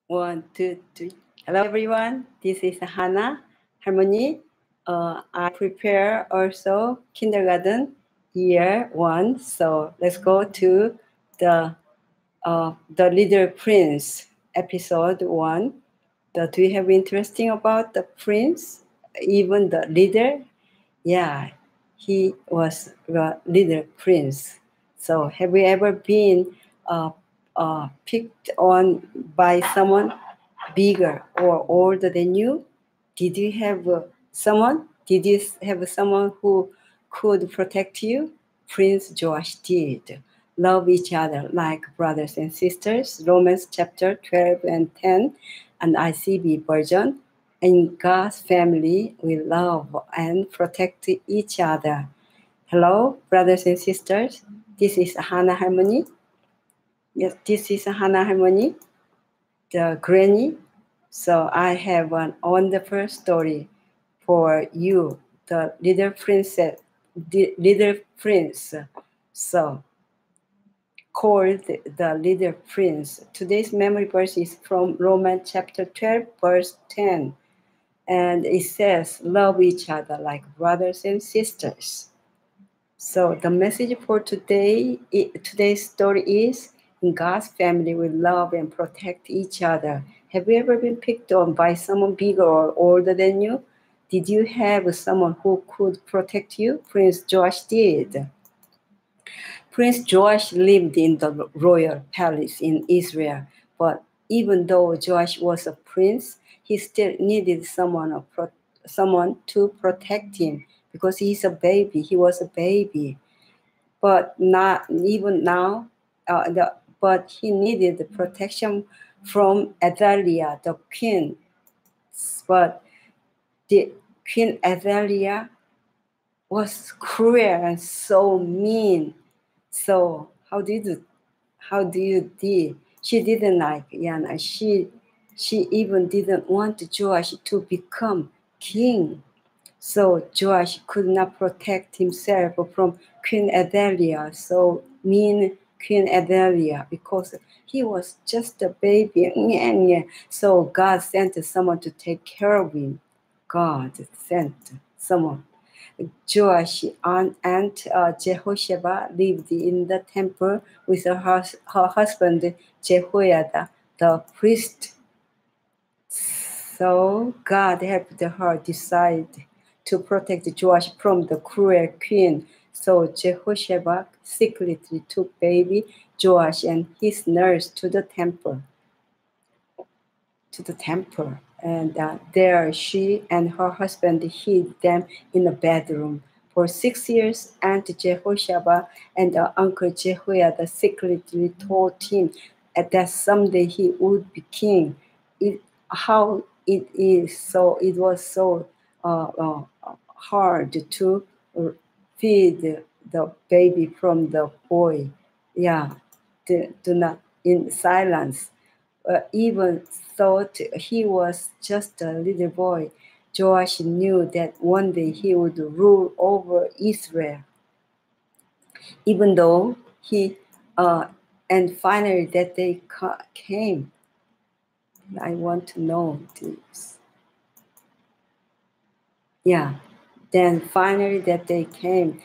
1, 2, 3. Hello, everyone. This is Hana Harmony. I prepare also kindergarten year 1. So let's go to the Little Prince episode 1. Do you have interesting about the prince? Even the leader? Yeah, he was the little prince. So have you ever been picked on by someone bigger or older than you? Did you have someone? Did you have someone who could protect you? Prince Joash did. Love each other like brothers and sisters. Romans chapter 12 and 10, an ICB version. In God's family, we love and protect each other. Hello, brothers and sisters. This is Hana Harmony. Yes, this is Hana Harmony, the granny. So I have one wonderful story for you, the little princess, the little prince. So called the little prince. Today's memory verse is from Romans chapter 12, verse 10. And it says, love each other like brothers and sisters. So the message for today's story is, in God's family, we love and protect each other. Have you ever been picked on by someone bigger or older than you? Did you have someone who could protect you? Prince Joash did. Prince Joash lived in the royal palace in Israel, but even though Joash was a prince, he still needed someone to protect him because he's a baby. He was a baby, but not even now. But he needed the protection from Athaliah, the queen. But the Queen Athaliah was cruel and so mean. So how do you do? She didn't like Yana. She even didn't want Joash to become king. So Joash could not protect himself from Queen Athaliah, so mean Queen Athaliah, because he was just a baby. So God sent someone to take care of him. God sent someone. Joash and Jehosheba lived in the temple with her husband Jehoiada, the priest. So God helped her decide to protect Joash from the cruel queen. So Jehosheba secretly took baby Joash and his nurse to the temple. And there she and her husband hid them in a bedroom. For 6 years, Aunt Jehosheba and Uncle Jehoiada secretly told him that someday he would be king. It was so hard to feed the baby from the boy. Yeah, do not in silence. Even thought he was just a little boy, Joash knew that one day he would rule over Israel. Even though and finally that day came. I want to know this. Yeah, then finally that day came.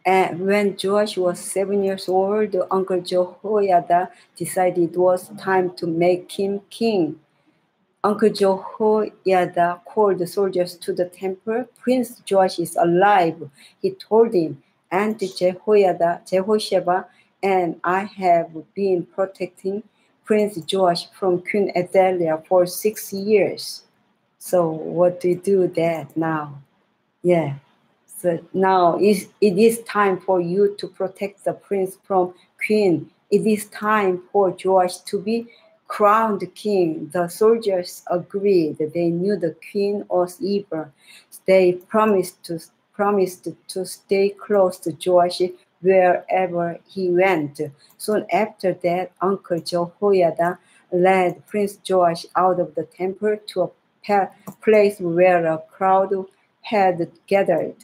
And when Joash was 7 years old, Uncle Jehoiada decided it was time to make him king. Uncle Jehoiada called the soldiers to the temple. Prince Joash is alive, he told him. And Jehosheba, and I have been protecting Prince Joash from Queen Athaliah for 6 years. So what do you do that now? Yeah. So now it is time for you to protect the prince from queen. It is time for Joash to be crowned king. The soldiers agreed. They knew the queen was evil. They promised to stay close to Joash wherever he went. Soon after that, Uncle Jehoiada led Prince Joash out of the temple to a place where a crowd had gathered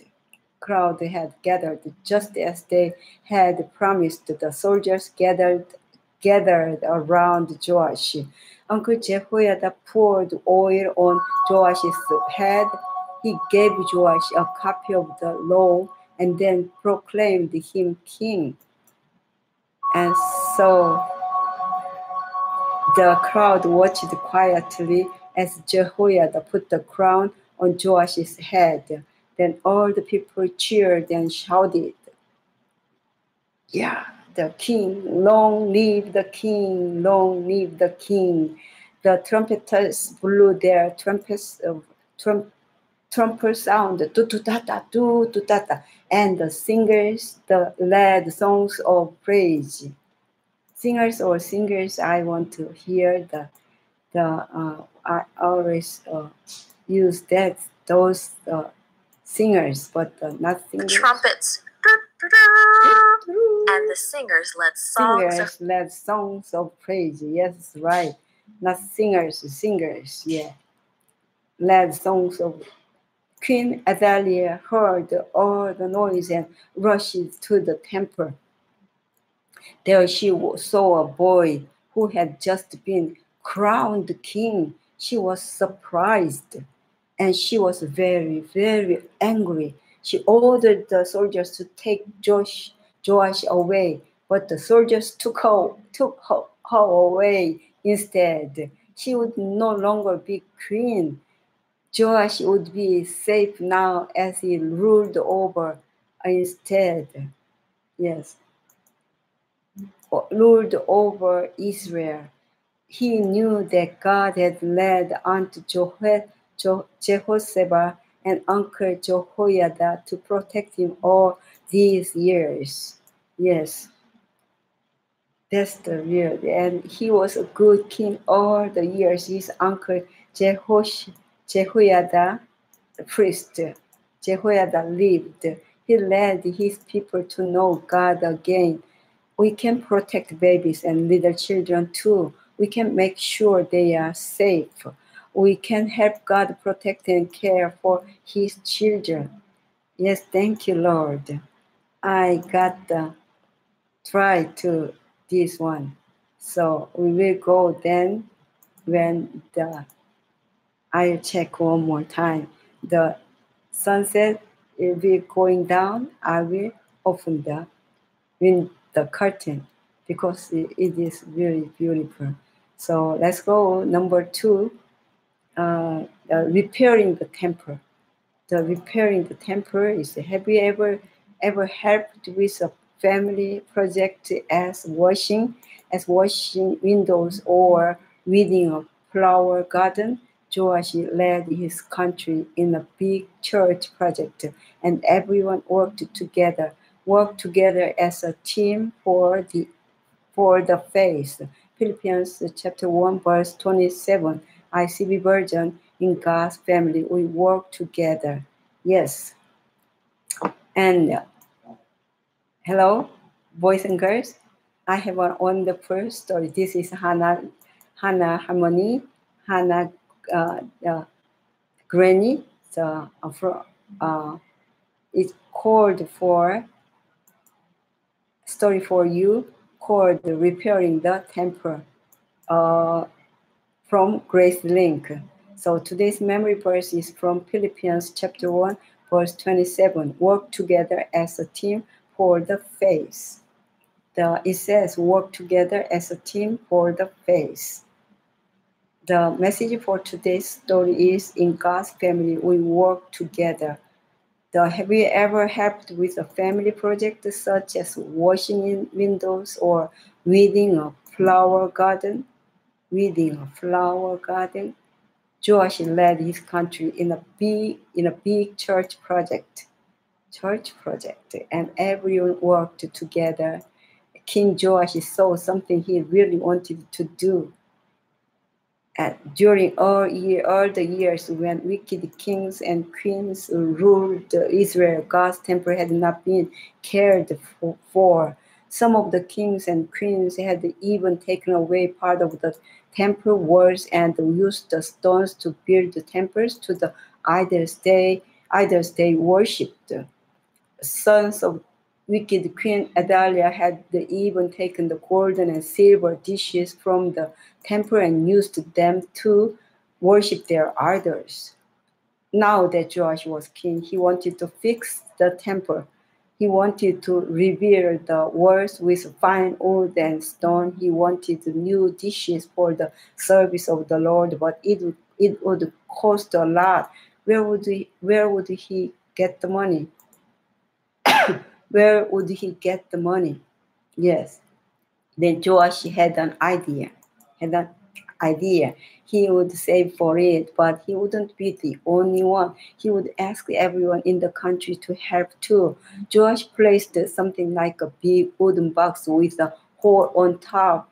just as they had promised. The soldiers gathered gathered around Joash. Uncle Jehoiada poured oil on Joash's head. He gave Joash a copy of the law and then proclaimed him king. And so the crowd watched quietly as Jehoiada put the crown on Joash's head. Then all the people cheered and shouted, "Yeah, the king, long live the king, long live the king." The trumpeters blew their trumpets trumpet sound, tu-tu-ta-ta, tu-tu-ta-ta, and the singers led songs of praise. Singers, I want to hear I always use those singers, but not singers. The trumpets and the singers led songs of praise. Yes, right. Not singers, yeah. Led songs of. Queen Athaliah heard all the noise and rushed to the temple. There she saw a boy who had just been crowned king. She was surprised and she was very, very angry. She ordered the soldiers to take Joash away, but the soldiers took her away instead. She would no longer be queen. Joash would be safe now as he ruled over instead. Yes, ruled over Israel. He knew that God had led Aunt Jehoshaphat and Uncle Jehoiada to protect him all these years. Yes, that's the real. And he was a good king all the years. His uncle Jehoiada, the priest, Jehoiada lived. He led his people to know God again. We can protect babies and little children too. We can make sure they are safe. We can help God protect and care for his children. Yes, thank you, Lord. I got the try to this one. So we will go then when I'll check one more time. The sunset will be going down. I will open the curtain because it is really beautiful. So let's go. Number 2, repairing the temple. The repairing the temple is, have you ever helped with a family project as washing windows or weeding a flower garden? Joash led his country in a big church project, and everyone worked together as a team for the faith. Philippians chapter 1 verse 27, ICB version. In God's family, we work together. Yes. And hello, boys and girls. I have a wonderful story. This is Hannah Harmony, Hannah Granny. So it's called for story for you called Repairing the Temple from GraceLink. So today's memory verse is from Philippians chapter 1 verse 27. Work together as a team for the faith. It says work together as a team for the faith. The message for today's story is, in God's family we work together. Have you ever helped with a family project such as washing windows or weeding a flower garden? Joash led his country in a big church project, and everyone worked together. King Joash saw something he really wanted to do. And during all the years when wicked kings and queens ruled Israel, God's temple had not been cared for. Some of the kings and queens had even taken away part of the temple walls and used the stones to build the temples to the idols they worshipped. Sons of wicked Queen Adalia had even taken the golden and silver dishes from the temple and used them to worship their idols. Now that Joash was king, he wanted to fix the temple. He wanted to rebuild the walls with fine wood and stone. He wanted new dishes for the service of the Lord, but it would cost a lot. Where would he get the money? Where would he get the money? Yes. Then Joash had an idea. He would save for it, but he wouldn't be the only one. He would ask everyone in the country to help too. Joash placed something like a big wooden box with a hole on top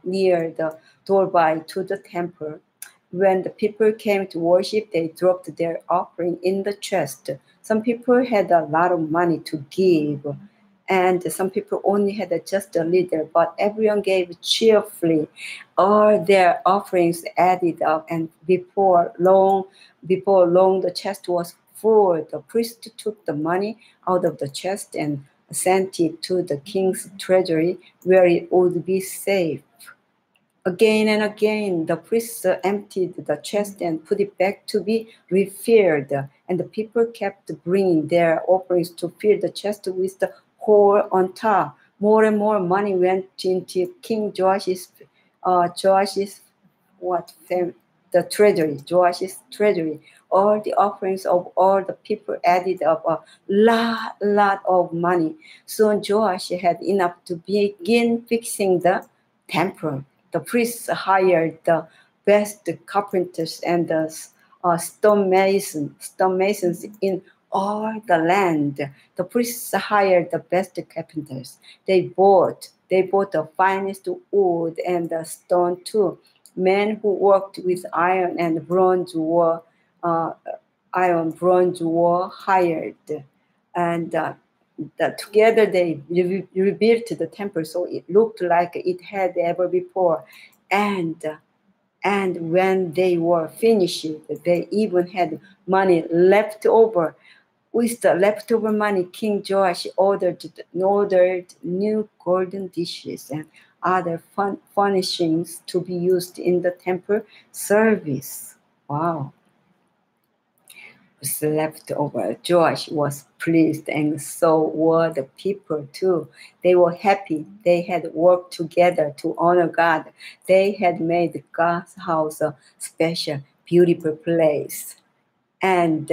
near the doorway to the temple. When the people came to worship, they dropped their offering in the chest. Some people had a lot of money to give, and some people only had just a little, but everyone gave cheerfully. All their offerings added up, and before long, the chest was full. The priest took the money out of the chest and sent it to the king's treasury, where it would be safe. Again and again, the priests emptied the chest and put it back to be refilled, and the people kept bringing their offerings to fill the chest with the hole on top. More and more money went into King Joash's treasury. All the offerings of all the people added up a lot of money. Soon Joash had enough to begin fixing the temple. The priests hired the best carpenters and the stonemasons in all the land. The priests hired the best carpenters. They bought the finest wood and the stone too. Men who worked with iron and bronze were hired, and together they rebuilt the temple so it looked like it had ever before. And when they were finished, they even had money left over. With the leftover money, King Joash ordered new golden dishes and other furnishings to be used in the temple service. Wow. Was left over. Joash was pleased, and so were the people too. They were happy. They had worked together to honor God. They had made God's house a special, beautiful place. And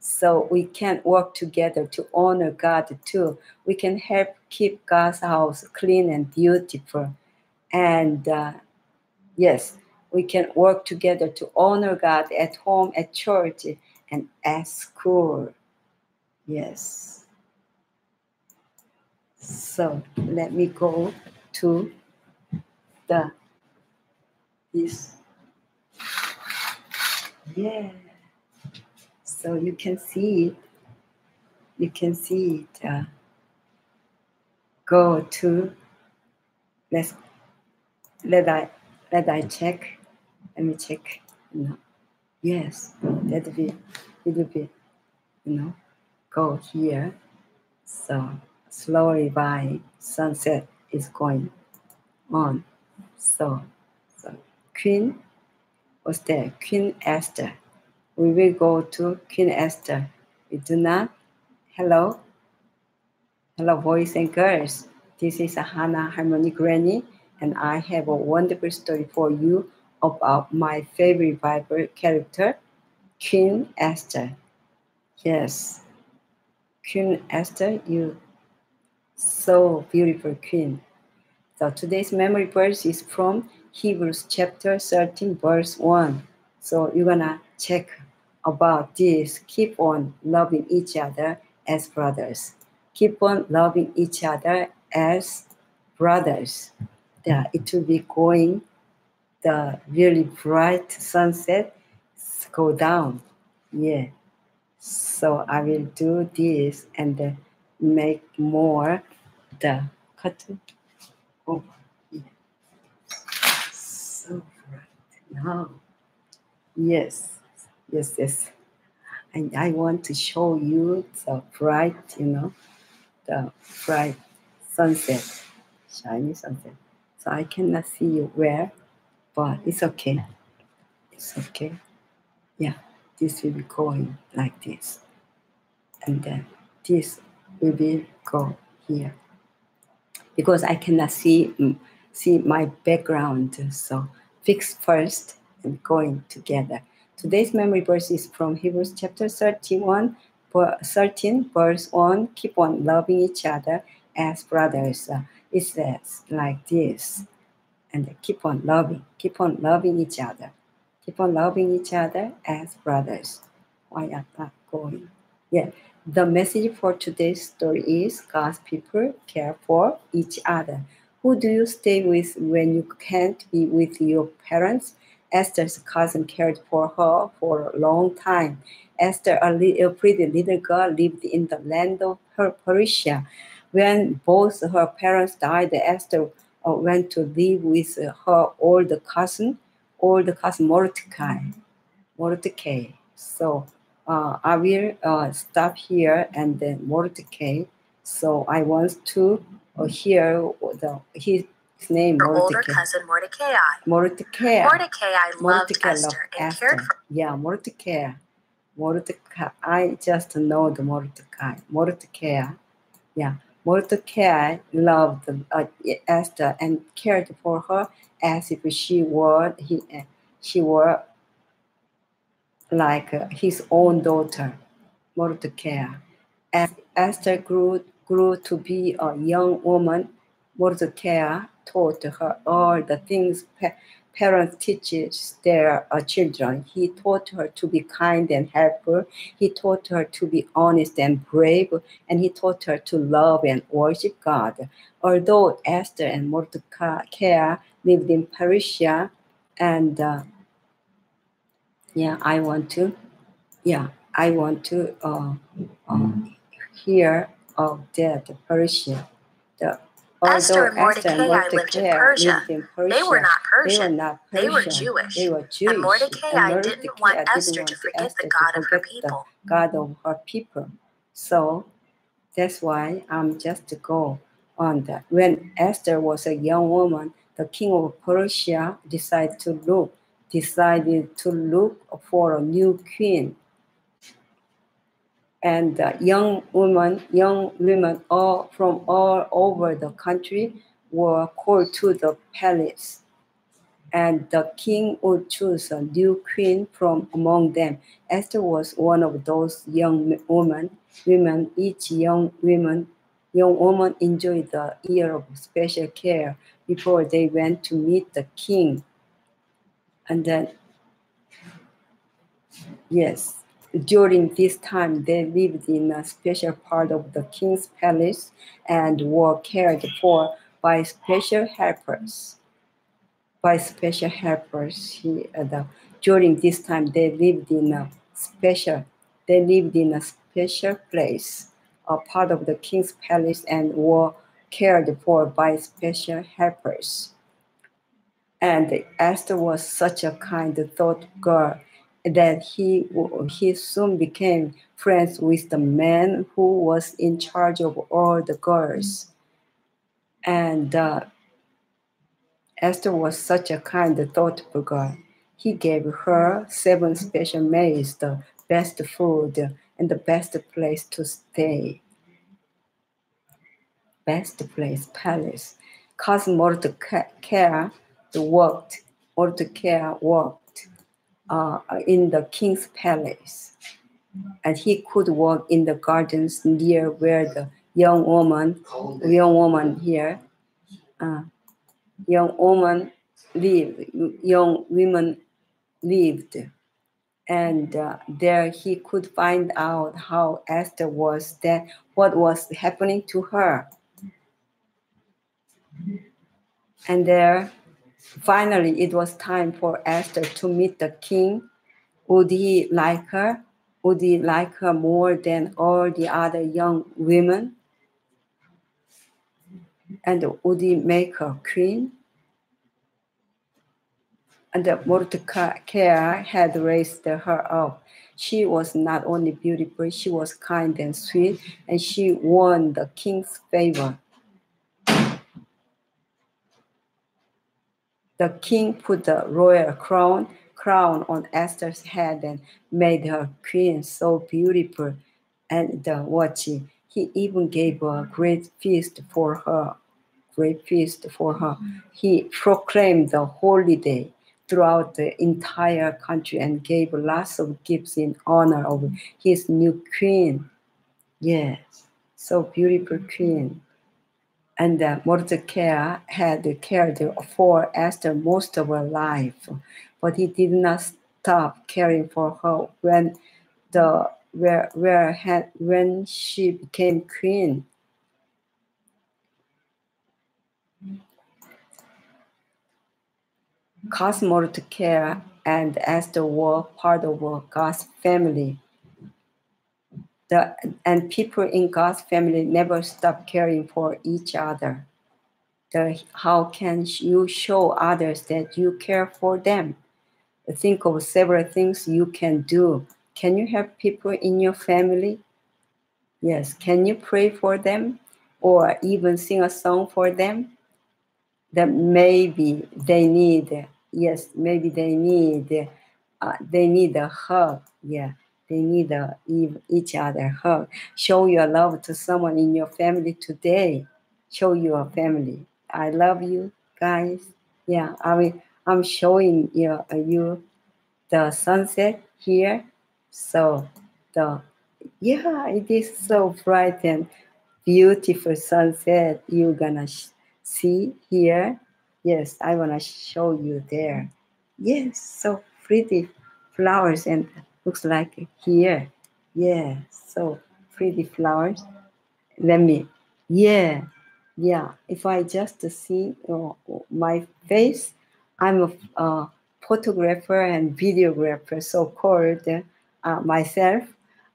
so we can work together to honor God too. We can help keep God's house clean and beautiful. And yes, we can work together to honor God at home, at church, and at school. Yes. So let me go to this. Yeah. So you can see it. You can see it. Go to. Let I check. Let me check. No. Yes. That'll be. It'll be. Go here. So slowly by sunset is going on. So Queen was there. Queen Esther. We will go to Queen Esther. We do not. Hello, boys and girls. This is Hana Harmony Granny, and I have a wonderful story for you about my favorite Bible character, Queen Esther. Yes, Queen Esther, you so beautiful queen. So today's memory verse is from Hebrews chapter 13, verse 1. So you're gonna check about this. Keep on loving each other as brothers. Keep on loving each other as brothers. Yeah, it will be going, the really bright sunset go down. Yeah. So I will do this and make more the cotton. Oh, yeah. So bright now. Yes. And I want to show you the bright, the bright sunset, shiny sunset. So I cannot see you where, but it's okay. It's okay. Yeah, this will be going like this. And then this will be go here. Because I cannot see my background. So fix first and going together. Today's memory verse is from Hebrews chapter 13, verse 1. Keep on loving each other as brothers. It says like this. And keep on loving each other. Keep on loving each other as brothers. Why am I going? Yeah. The message for today's story is God's people care for each other. Who do you stay with when you can't be with your parents? Esther's cousin cared for her for a long time. Esther, a pretty little girl, lived in the land of Persia. When both her parents died, Esther went to live with her older cousin Mordecai. So I will stop here and then Mordecai. So I want to hear his name. Her older cousin Mordecai. Mordecai loved Esther and cared for. Yeah, Mordecai. I just know the Mordecai. Yeah, Mordecai loved Esther and cared for her as if she were like his own daughter, Mordecai. As Esther grew to be a young woman, Mordecai taught her all the things parents teach their children. He taught her to be kind and helpful. He taught her to be honest and brave. And he taught her to love and worship God. Although Esther and Mordecai lived in Persia, and I want to hear of that Persia. Esther and Mordecai lived in Persia. They were not Persian. They were Jewish. And Mordecai didn't want Esther to forget the God of her people. So that's why I'm just to go on that. When Esther was a young woman, the king of Persia decided to look for a new queen. And young women all from all over the country were called to the palace. And the king would choose a new queen from among them. Esther was one of those young women. Each young woman enjoyed the year of special care before they went to meet the king. And then, yes, during this time, they lived in a special part of the king's palace and were cared for by special helpers. During this time, they lived in a special place, a part of the king's palace, and were cared for by special helpers. And Esther was such a kind thought girl that he soon became friends with the man who was in charge of all the girls. And Esther was such a kind, thoughtful girl. He gave her 7 special maids, the best food, and the best place to stay. Palace. Cousin Mordecai worked in the king's palace. And he could walk in the gardens near where the young women lived. And there he could find out how Esther was, what was happening to her. And there, finally, it was time for Esther to meet the king. Would he like her? Would he like her more than all the other young women? And would he make her queen? And Mordecai had raised her up. She was not only beautiful, she was kind and sweet, and she won the king's favor. The king put the royal crown on Esther's head and made her queen so beautiful. And watch, he even gave a great feast for her. He proclaimed the holy day throughout the entire country and gave lots of gifts in honor of his new queen. Yes, so beautiful queen. And Mordecai had cared for Esther most of her life, but he did not stop caring for her when she became queen. Because Mordecai and Esther were part of God's family. And people in God's family never stop caring for each other. How can you show others that you care for them? Think of several things you can do. Can you help people in your family? Yes. Can you pray for them or even sing a song for them? That maybe they need a hug. Yeah, they need each other hug. Show your love to someone in your family today. Show your family, I love you, guys. Yeah, I'm showing you the sunset here. So it is so bright and beautiful sunset you're gonna see here. Yes, I wanna show you there. Yes, so pretty flowers and looks like here. Yeah, so pretty flowers. If I just see my face, I'm a photographer and videographer, so-called myself,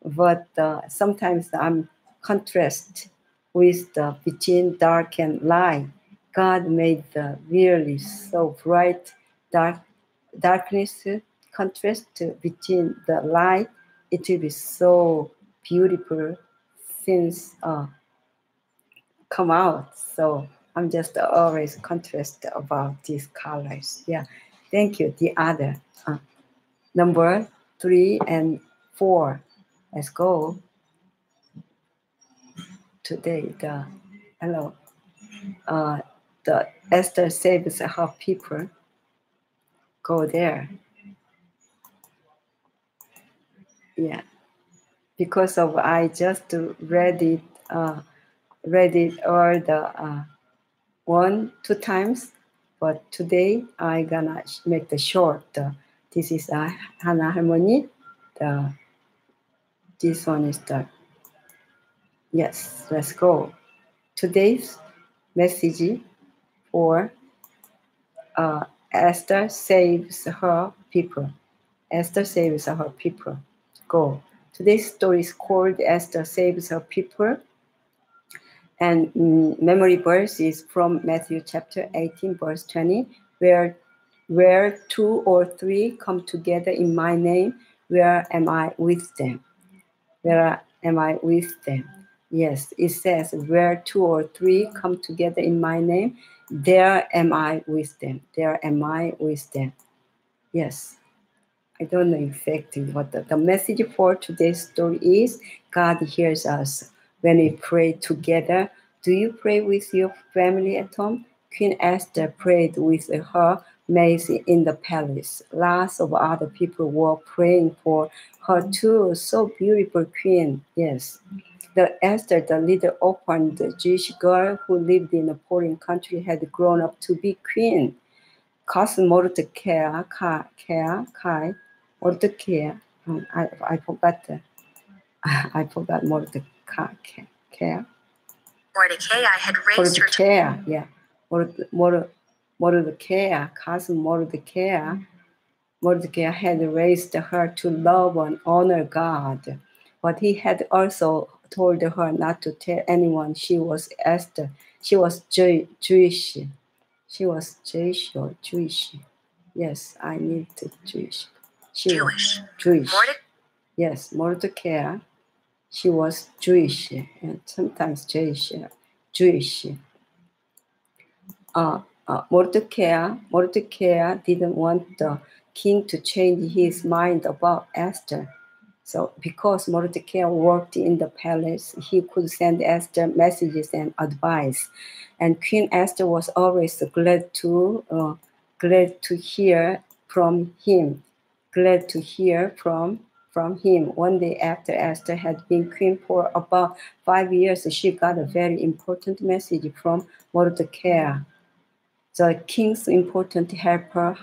but sometimes I'm contrast with the between dark and light. God made the really so bright darkness contrast between the light. It will be so beautiful since come out. So I'm just always contrast about these colors. Yeah, thank you. The other number 3 and 4. Let's go. Today the Esther saves her people. Go there. Yeah, because of I just read it all the 1-2 times, but today I gonna make the short. This is Hana Harmony. This one is the yes. Let's go. Today's message for Esther saves her people. Esther saves her people. Go. Today's story is called Esther saves her people. And memory verse is from Matthew chapter 18, verse 20, where 2 or 3 come together in my name, where am I with them? Where am I with them? Yes, it says, where 2 or 3 come together in my name, there am I with them. There am I with them. Yes. I don't know exactly what the message for today's story is. God hears us when we pray together. Do you pray with your family at home? Queen Esther prayed with her maids in the palace. Lots of other people were praying for her too. So beautiful queen. Yes. The Esther, the little orphan Jewish girl who lived in a foreign country, had grown up to be queen. Cause Mordecai, I forgot I forgot Mordecai. Mordecai had raised her. Yeah. Mordecai, cousin Mordecai. Mordecai had raised her to love and honor God, but he had also told her not to tell anyone she was Esther. She was Jewish. She was Jewish or Jewish. Yes, I need to Jewish. She was Jewish. Yes, Mordecai. She was Jewish and sometimes Jewish. Mordecai didn't want the king to change his mind about Esther. So because Mordecai worked in the palace, he could send Esther messages and advice. And Queen Esther was always glad to hear from him. Glad to hear from him. One day after Esther had been queen for about 5 years, she got a very important message from Mordecai. The king's important helper,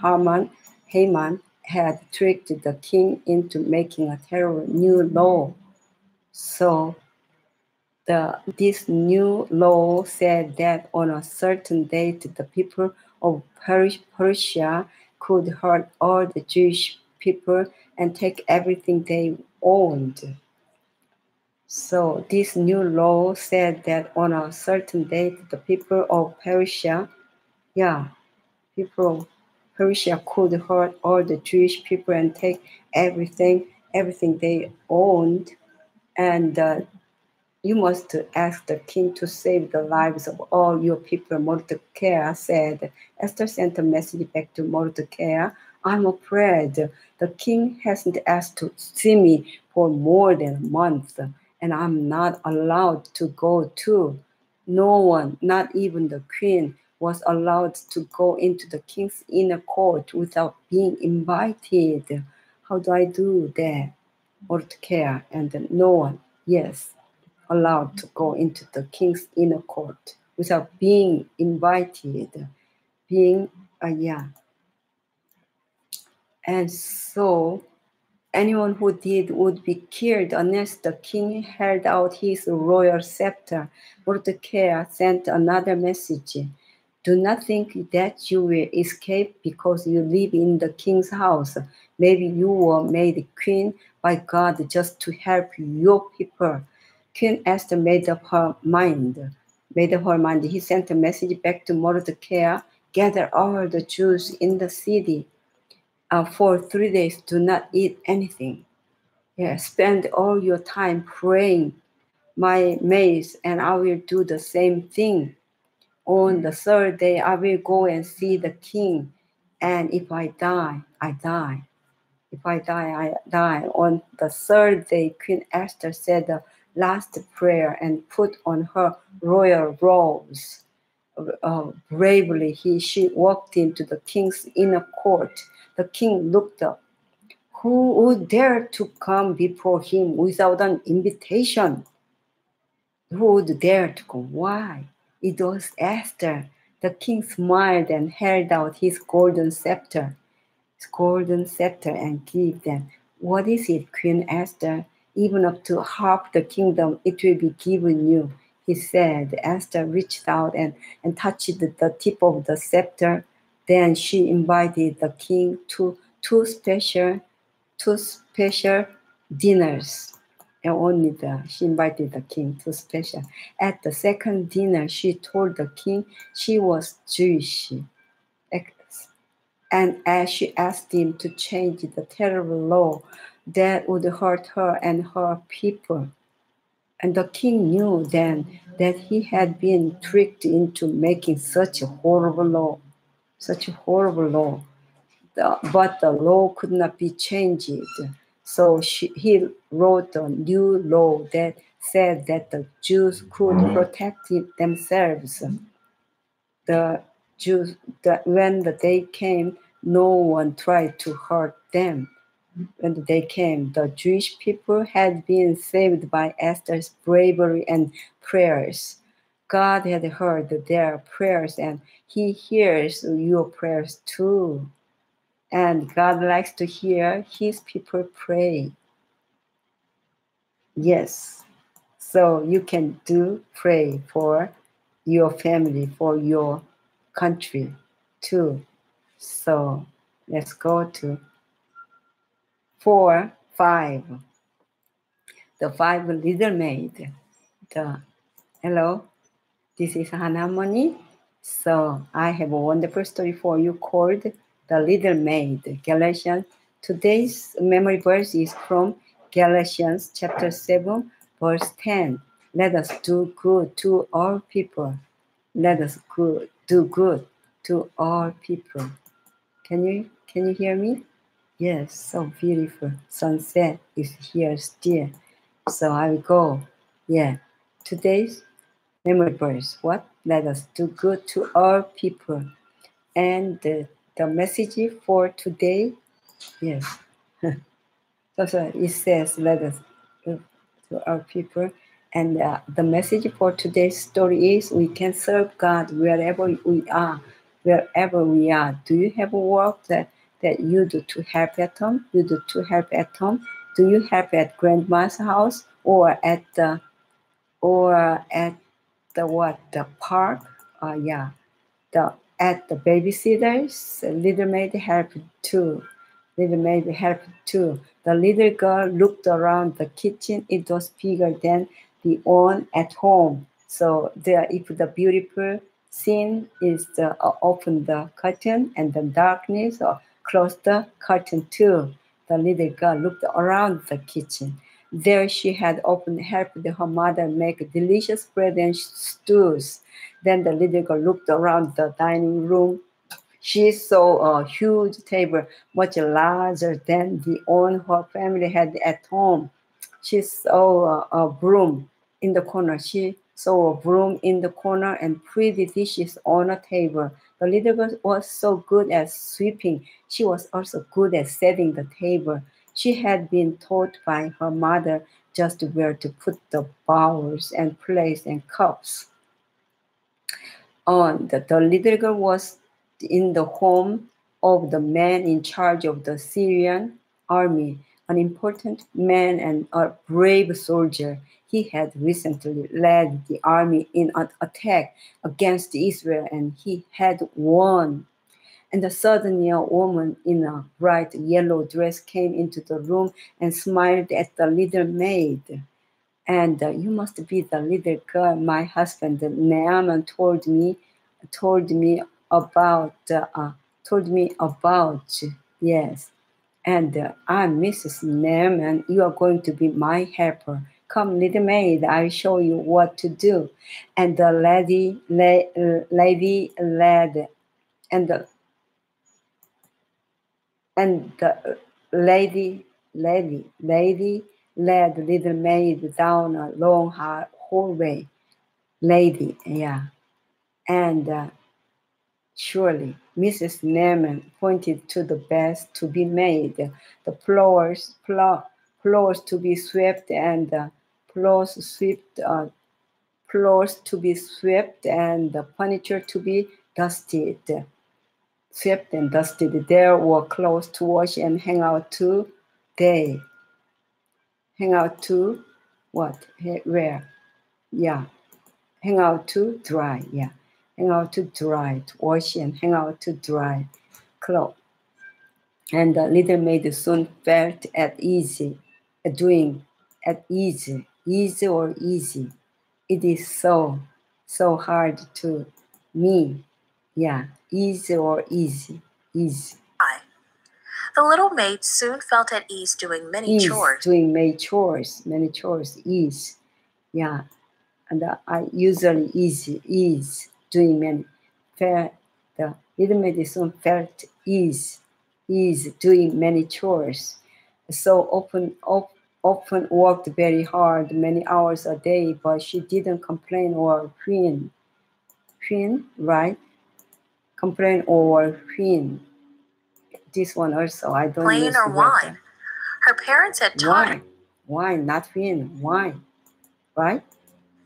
Haman, had tricked the king into making a terrible new law. So this new law said that on a certain date, the people of Persia could hurt all the Jewish people and take everything they owned. So this new law said that on a certain date, the people of Persia, people of Persia could hurt all the Jewish people and take everything they owned. And you must ask the king to save the lives of all your people. Mordecai said. Esther sent a message back to Mordecai. I'm afraid the king hasn't asked to see me for more than a month, and I'm not allowed to go too. No one, not even the queen, was allowed to go into the king's inner court without being invited. How do I do that? Mordecai and no one. Yes, allowed to go into the king's inner court without being invited, And so anyone who did would be killed unless the king held out his royal scepter. Mordecai sent another message. Do not think that you will escape because you live in the king's house. Maybe you were made queen by God just to help your people. Queen Esther made up her mind. He sent a message back to Mordecai. Gather all the Jews in the city. For 3 days, do not eat anything. Spend all your time praying my maze, and I will do the same thing. On the third day, I will go and see the king. And if I die, I die. If I die, I die. On the third day, Queen Esther said the last prayer and put on her royal robes. Bravely, she walked into the king's inner court. The king looked up. Who would dare to come before him without an invitation? Who would dare to come? Why? It was Esther. The king smiled and held out his golden scepter. And gave them. What is it, Queen Esther? Even up to half the kingdom, it will be given you, he said. Esther reached out and touched the tip of the scepter. Then she invited the king to two special dinners. And she invited the king to special. At the second dinner, she told the king she was Jewish. And as she asked him to change the terrible law that would hurt her and her people. And the king knew then that he had been tricked into making such a horrible law. But the law could not be changed. So he wrote a new law that said that the Jews could protect themselves. When the day came, no one tried to hurt them. When the day came, the Jewish people had been saved by Esther's bravery and prayers. God had heard their prayers, and he hears your prayers too. And God likes to hear his people pray. Yes. So you can pray for your family, for your country too. So let's go to 5. The 5 little maid. Hello, this is Harmony. So I have a wonderful story for you called The Little Maid. Galatians. Today's memory verse is from Galatians chapter 7, verse 10. Let us do good to all people. Let us do good to all people. Can you hear me? Yes, so beautiful. Sunset is here still. So I will go. Yeah. Today's memory verse. What? Let us do good to all people. And the message for today, yes. So it says, let us do to our people. And the message for today's story is we can serve God wherever we are. Wherever we are. Do you have a work that you do to help at home? You do to help at home? Do you help at grandma's house or at the what? The park? Yeah. At the babysitters, little maid helped too. Little maid helped too. The little girl looked around the kitchen. It was bigger than the one at home. So there, if the beautiful scene is open the curtain and the darkness or close the curtain too. The little girl looked around the kitchen. There she had often helped her mother make delicious bread and stews. Then the little girl looked around the dining room. She saw a huge table, much larger than the one her family had at home. She saw a broom in the corner. She saw a broom in the corner and pretty dishes on a table. The little girl was so good at sweeping. She was also good at setting the table. She had been taught by her mother just where to put the bowls and plates and cups. The little girl was in the home of the man in charge of the Syrian army, an important man and a brave soldier. He had recently led the army in an attack against Israel, and he had won. And suddenly a woman in a bright yellow dress came into the room and smiled at the little maid. And you must be the little girl my husband Naaman told me about. Yes. And I'm Mrs. Naaman. You are going to be my helper. Come, little maid, I'll show you what to do. And the lady led, and the lady led little maid down a long hallway. Lady, yeah. And surely Mrs. Naaman pointed to the beds to be made, the floors to be swept, and floors to be swept, and the furniture to be dusted. Swept and dusted. There were clothes to wash and hang out to. They hang out to what? Where? Yeah. Hang out to dry. Yeah. Hang out to dry. To wash and hang out to dry clothes. And the little maid soon felt at ease, doing at ease. Easy or easy. It is so hard to me. Yeah. Easy or easy. Easy. The little maid soon felt at ease doing many chores. Many chores, ease. Yeah. And I usually ease doing many. The little maid soon felt ease doing many chores. So often worked very hard, many hours a day, but she didn't complain or whine, right? Complain or whine. This one also, I don't Plain or whine. Her parents had taught her. Wine, not whine, wine, right?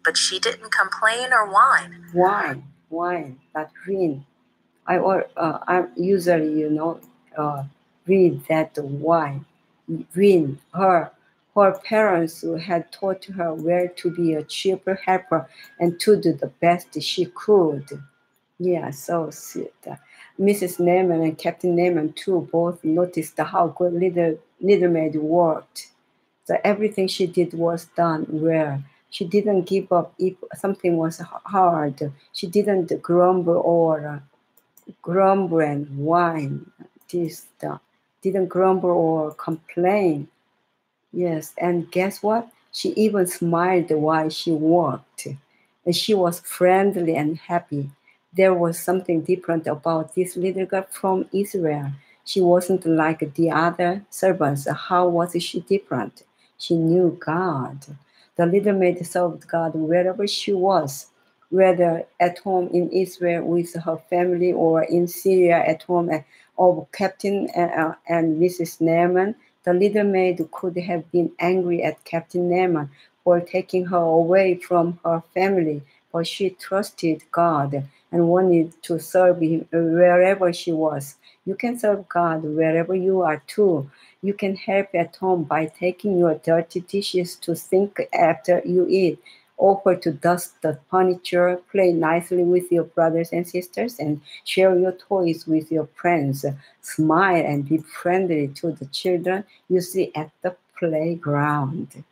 But she didn't complain or whine. Wine, not whine. I usually, read that wine. Whine. Her parents had taught her where to be a cheerful helper and to do the best she could. Yeah, so sweet. Mrs. Naaman and Captain Naaman too both noticed how good little maid worked. So everything she did was done well. She didn't give up if something was hard. She didn't grumble and whine. Didn't grumble or complain. Yes, and guess what? She even smiled while she walked. And she was friendly and happy. There was something different about this little girl from Israel. She wasn't like the other servants. How was she different? She knew God. The little maid served God wherever she was, whether at home in Israel with her family or in Syria at home of Captain and Mrs. Naaman. The little maid could have been angry at Captain Naaman for taking her away from her family, but she trusted God and wanted to serve Him wherever she was. You can serve God wherever you are too. You can help at home by taking your dirty dishes to sink after you eat, offer to dust the furniture, play nicely with your brothers and sisters, and share your toys with your friends. Smile and be friendly to the children you see at the playground. You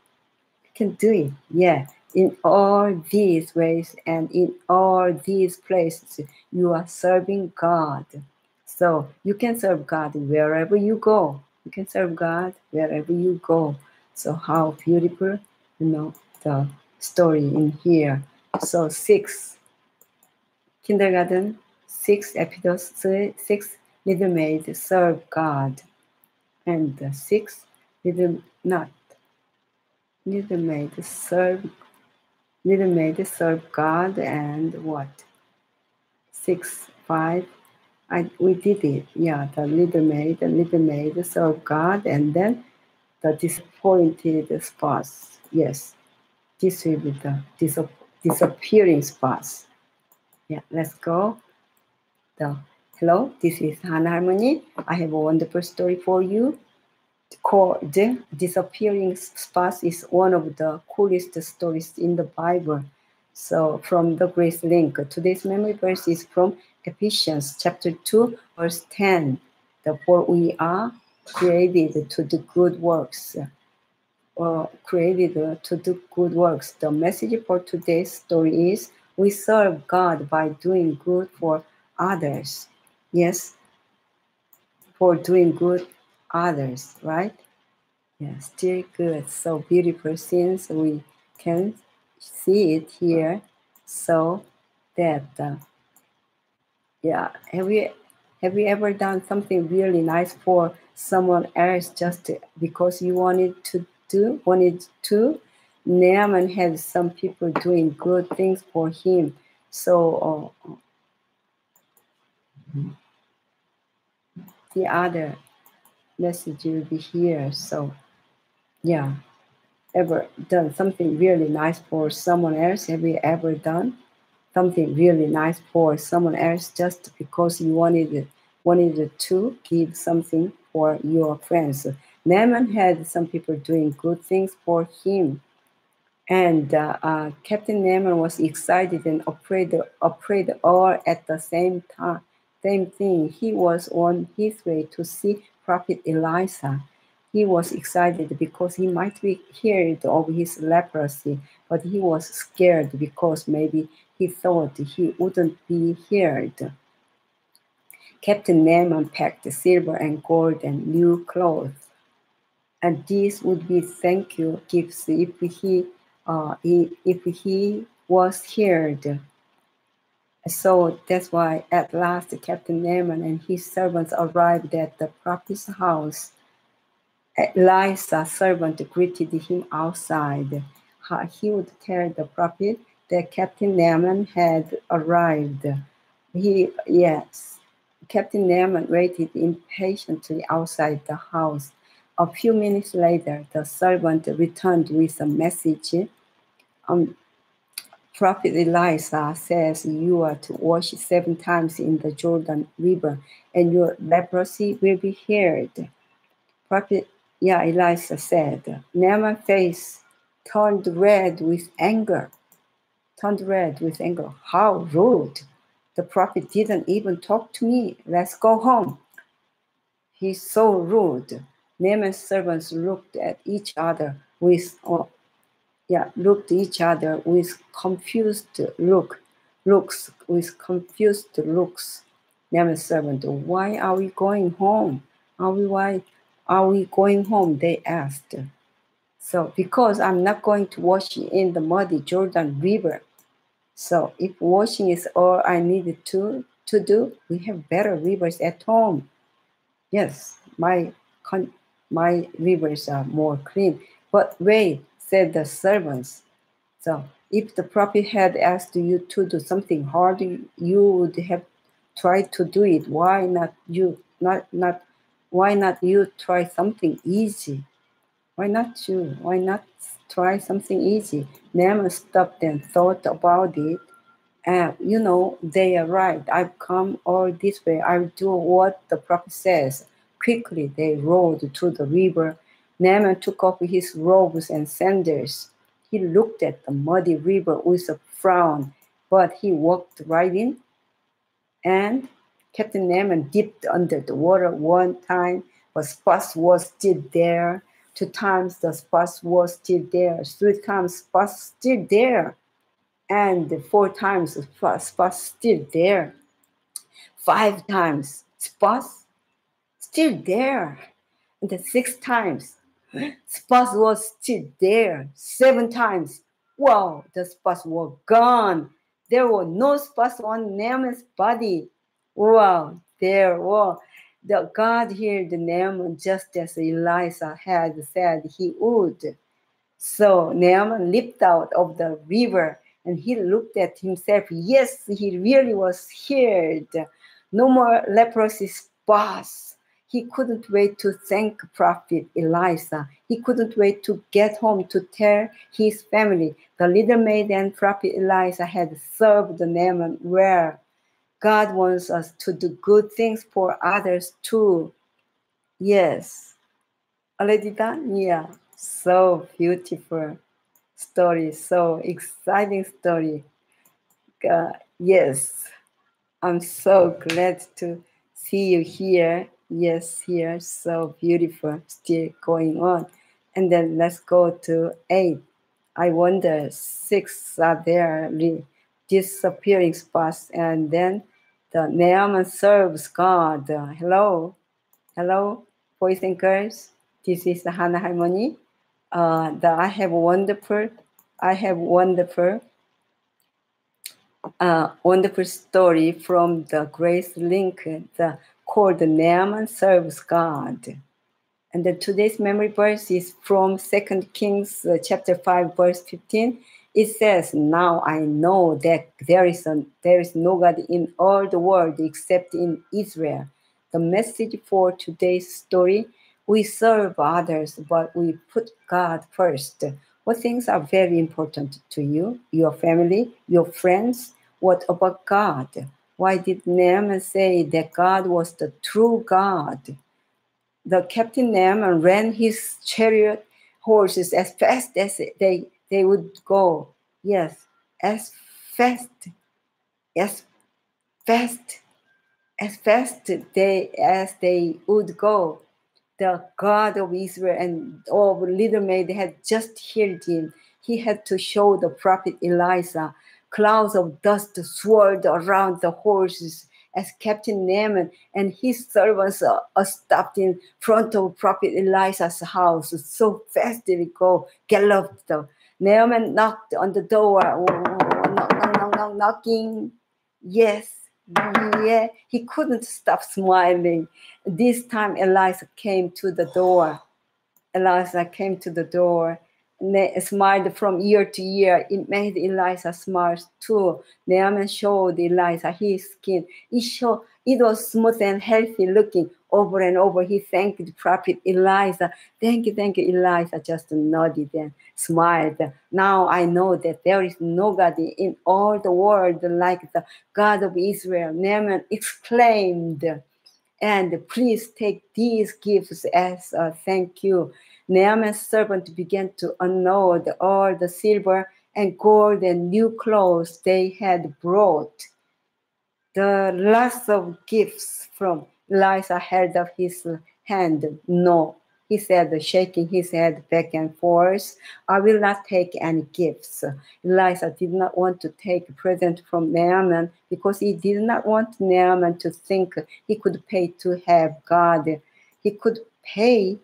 can do it, yeah. In all these ways and in all these places, you are serving God. So you can serve God wherever you go. You can serve God wherever you go. So how beautiful, the story in here. So 6, kindergarten, 6 episodes, 6 little maid serve God. And 6 little maid serve God. And what? 6, 5. We did it. Yeah, the little maid serve God, and then the disappointed spouse. Yes, this will be the disappearing spouse. Yeah, let's go. Hello, this is Hana Harmony. I have a wonderful story for you. Called The Disappearing Spouse is one of the coolest stories in the Bible. So from the GraceLink, today's memory verse is from Ephesians chapter 2, verse 10. For we are created to do good works. To do good works. The message for today's story is we serve God by doing good for others. Yes, for doing good others, right? Yeah, still good. So beautiful scenes. We can see it here. So that, yeah, have you ever done something really nice for someone else just because you wanted to? Naaman had some people doing good things for him. So the other message will be here. So yeah. Ever done something really nice for someone else? Have you ever done something really nice for someone else just because you wanted to give something for your friends? Naaman had some people doing good things for him, and Captain Naaman was excited and afraid all at the same time. Same thing. He was on his way to see Prophet Elisha. He was excited because he might be healed of his leprosy, but he was scared because maybe he thought he wouldn't be healed. Captain Naaman packed silver and gold and new clothes, and these would be thank you gifts if he was healed. So that's why at last Captain Naaman and his servants arrived at the prophet's house. Elisha's servant greeted him outside. He would tell the prophet that Captain Naaman had arrived. Captain Naaman waited impatiently outside the house. A few minutes later, the servant returned with a message. Prophet Elisha says you are to wash 7 times in the Jordan River, and your leprosy will be healed. Elisha said. Naaman's face turned red with anger. How rude! The prophet didn't even talk to me. Let's go home. He's so rude. Naaman's servants looked at each other with confused looks. Naaman's servant, why are we going home? They asked. So because I'm not going to wash in the muddy Jordan River. So if washing is all I needed to do, we have better rivers at home. Yes, my rivers are more clean. But wait, said the servants. So if the prophet had asked you to do something hard, you would have tried to do it. Why not you? Why not you try something easy? Why not you? Why not try something easy? Naaman stopped and thought about it. You know, they are right. I've come all this way. I'll do what the prophet says. Quickly they rowed to the river. Naaman took off his robes and sandals. He looked at the muddy river with a frown, but he walked right in. And Captain Naaman dipped under the water one time, but spots was still there. 2 times the spots was still there. 3 times spots still there. And 4 times spots still there. 5 times spots still there. And the 6 times spots was still there. 7 times, wow, the spots were gone. There were no spots on Naaman's body. Wow, there were. The God healed Naaman just as Elisha had said he would. So Naaman leaped out of the river and he looked at himself. Yes, he really was healed. No more leprosy spots. He couldn't wait to thank Prophet Elisha. He couldn't wait to get home to tell his family. The little maid and Prophet Elisha had served Naaman well. God wants us to do good things for others too. Yes. Already done? Yeah. So beautiful story. So exciting story. Yes. I'm so glad to see you here. Yes, here. So beautiful. Still going on. And then let's go to 8. I wonder 6 are there disappearing spots. And then the Naaman serves God. Hello. Hello, boys and girls. This is Hana Harmony. I have wonderful story from the GraceLink called Naaman Serves God. And today's memory verse is from 2 Kings chapter 5, verse 15. It says, now I know that there is no God in all the world except in Israel. The message for today's story, we serve others, but we put God first. What things are very important to you, your family, your friends? What about God? Why did Naaman say that God was the true God? The Captain Naaman ran his chariot horses as fast as they would go. Yes, as fast as they would go. The God of Israel and all the little maid had just healed him. He had to show the prophet Elisha. Clouds of dust swirled around the horses as Captain Naaman and his servants stopped in front of Prophet Elisha's house. So fast did it go, galloped. Naaman knocked on the door. Knocking. Yes. Yeah, he couldn't stop smiling. This time Elisha came to the door. Smiled from ear to ear. It made Elisha smile too. Naaman showed Elisha his skin. It was smooth and healthy looking. Over and over he thanked the prophet Elisha. Thank you, Elisha. Just nodded and smiled. Now I know that there is nobody in all the world like the God of Israel. Naaman exclaimed. And please take these gifts as a thank you. Naaman's servant began to unload all the silver and gold and new clothes they had brought. The last of gifts from Elisha held up his hand. No, he said, shaking his head back and forth. I will not take any gifts. Elisha did not want to take a present from Naaman because he did not want Naaman to think he could pay to have God. He could pay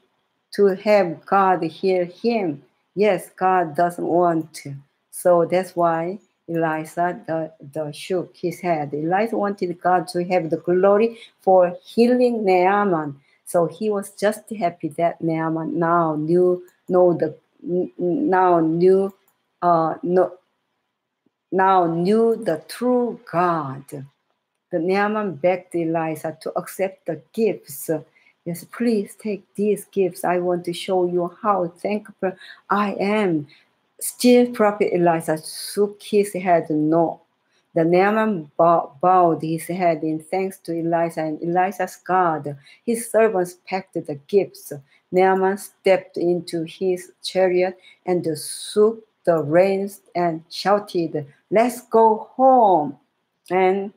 to have God hear him. Yes, God doesn't want to. So that's why Elijah shook his head. Elijah wanted God to have the glory for healing Naaman. So he was just happy that Naaman now knew the true God. The Naaman begged Elijah to accept the gifts. Yes, please take these gifts. I want to show you how thankful I am. Still, Prophet Elijah shook his head no. The Naaman bowed his head in thanks to Elijah and Elijah's God. His servants packed the gifts. Naaman stepped into his chariot and shook the reins and shouted, "Let's go home." And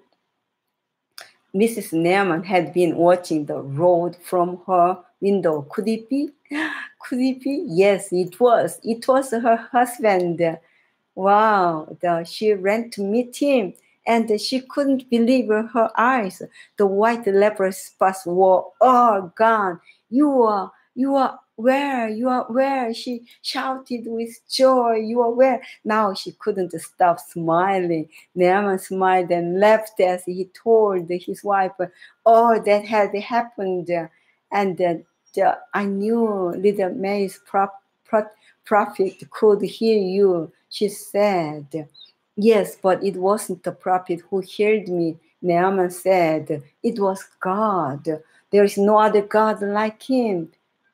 Mrs. Naaman had been watching the road from her window. Could it be? Could it be? Yes, it was. It was her husband. Wow. She ran to meet him, and she couldn't believe her eyes. The white leper spots were all gone. You are where? You are where? She shouted with joy. You are where? Now she couldn't stop smiling. Naaman smiled and laughed as he told his wife all that had happened. And I knew little May's prophet could hear you, she said. Yes, but it wasn't the prophet who heard me, Naaman said. It was God. There is no other God like him.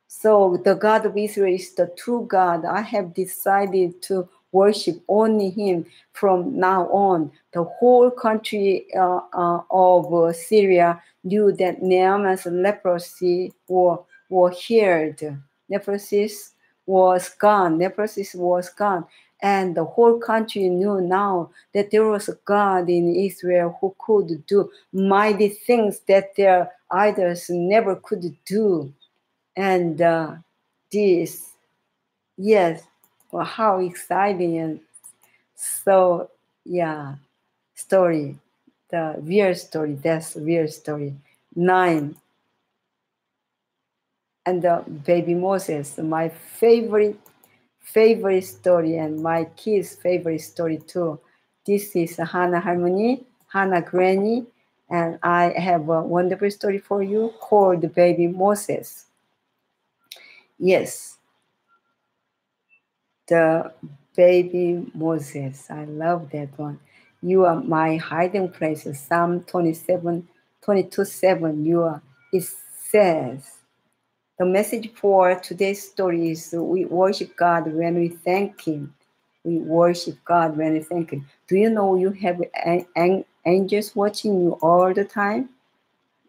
So the God of Israel is the true God. I have decided to worship only him from now on. The whole country of Syria knew that Naaman's leprosy were healed. Leprosy was gone. Leprosy was gone. And the whole country knew now that there was a God in Israel who could do mighty things that their idols never could do. And this, yes, well, how exciting. And so, yeah, story, the real story, that's the real story. 9. And the baby Moses, my favorite story, and my kids' favorite story too. This is Hana Harmony, Hana Granny, and I have a wonderful story for you called Baby Moses. Yes, the baby Moses. I love that one. You are my hiding place. Psalm 22:7. It says, the message for today's story is we worship God when we thank him. We worship God when we thank him. Do you know you have angels watching you all the time?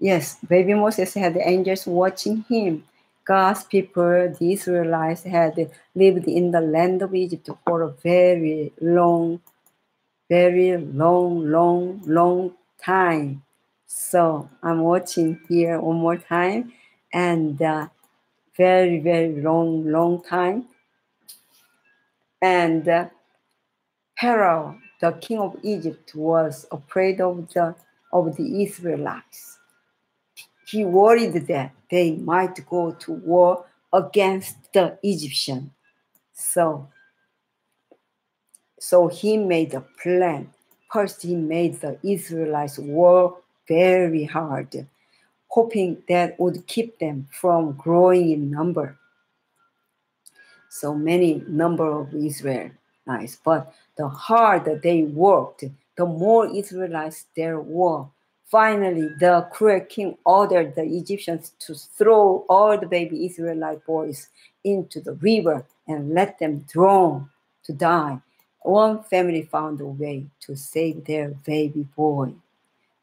Yes, baby Moses had angels watching him. God's people, the Israelites, had lived in the land of Egypt for a very long time. So I'm watching here one more time, and very long time. And Pharaoh, the king of Egypt, was afraid of the Israelites. He worried that they might go to war against the Egyptians. So he made a plan. First, he made the Israelites work very hard, hoping that would keep them from growing in number. So many number of Israelites, but the harder they worked, the more Israelites there were. Finally, the cruel king ordered the Egyptians to throw all the baby Israelite boys into the river and let them drown to die. One family found a way to save their baby boy.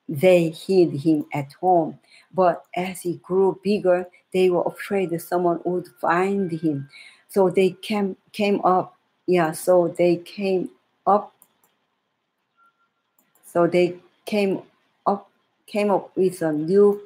They hid him at home, but as he grew bigger, they were afraid that someone would find him. So they came up. Yeah, so they came up. So they came up with a new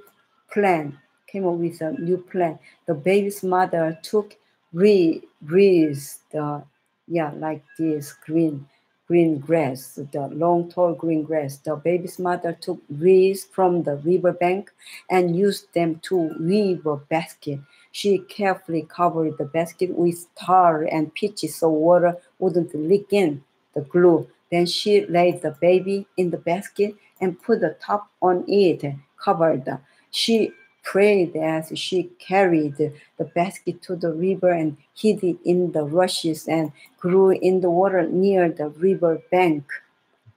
plan. The baby's mother took wreaths, like this green green grass, the long, tall green grass. The baby's mother took reeds from the riverbank and used them to weave a basket. She carefully covered the basket with tar and pitch so water wouldn't leak in the glue. Then she laid the baby in the basket and put the top on it, covered. She prayed as she carried the basket to the river and hid it in the rushes and grew in the water near the river bank.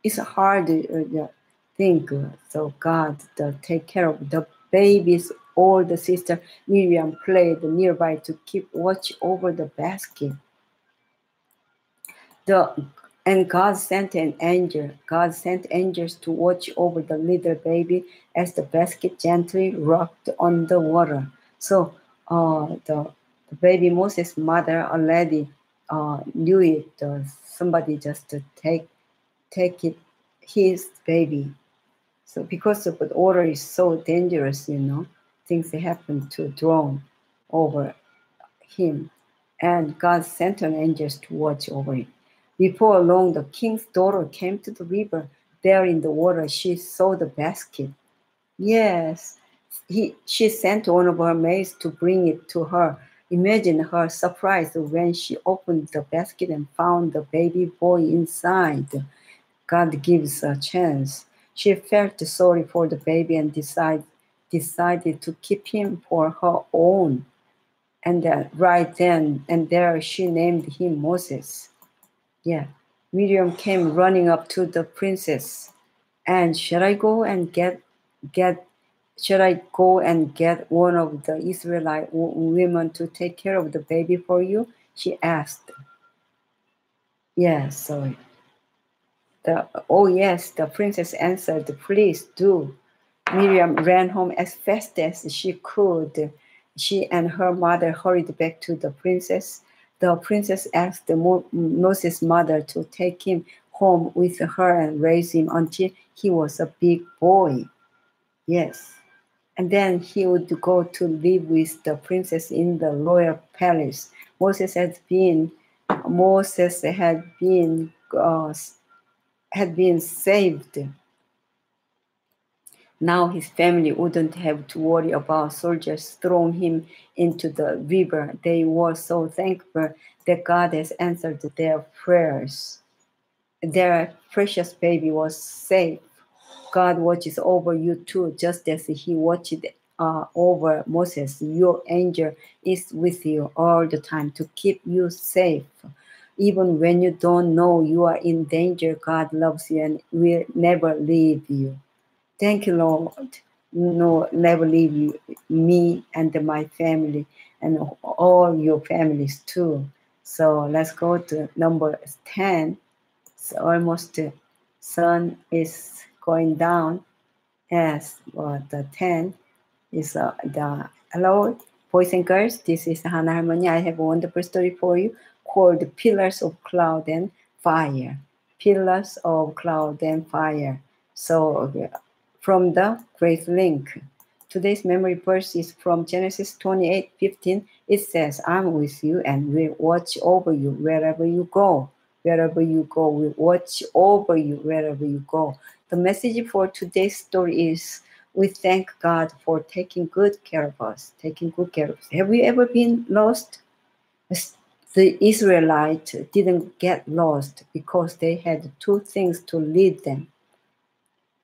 It's a hard thing. So God take care of the baby's older sister Miriam played nearby to keep watch over the basket. And God sent an angel. God sent angels to watch over the little baby as the basket gently rocked on the water. So the baby Moses' mother already knew it. Somebody just to take it, his baby. So because of the water is so dangerous, things happen to drown over him. And God sent an angel to watch over him. Before long, the king's daughter came to the river. There in the water, she saw the basket. Yes, she sent one of her maids to bring it to her. Imagine her surprise when she opened the basket and found the baby boy inside. God gives a chance. She felt sorry for the baby and decided to keep him for her own. And right then and there, she named him Moses. Yeah, Miriam came running up to the princess. And should I go and get one of the Israelite women to take care of the baby for you? She asked. Yes, so yes, the princess answered, please do. Miriam ran home as fast as she could. She and her mother hurried back to the princess. The princess asked Moses' mother to take him home with her and raise him until he was a big boy. Yes. And then he would go to live with the princess in the royal palace. Moses had been saved. Now his family wouldn't have to worry about soldiers throwing him into the river. They were so thankful that God has answered their prayers. Their precious baby was safe. God watches over you too, just as he watched over Moses. Your angel is with you all the time to keep you safe. Even when you don't know you are in danger, God loves you and will never leave you. Thank you, Lord. No, never leave you, me and my family and all your families too. So let's go to number 10. So almost the sun is going down. Yes, but the 10 is hello, boys and girls. This is Hana Harmony. I have a wonderful story for you called Pillars of Cloud and Fire. Pillars of Cloud and Fire. So from the GraceLink. Today's memory verse is from Genesis 28:15. It says, I'm with you and will watch over you wherever you go. Wherever you go, we'll watch over you wherever you go. The message for today's story is, we thank God for taking good care of us, Have we ever been lost? The Israelites didn't get lost because they had two things to lead them.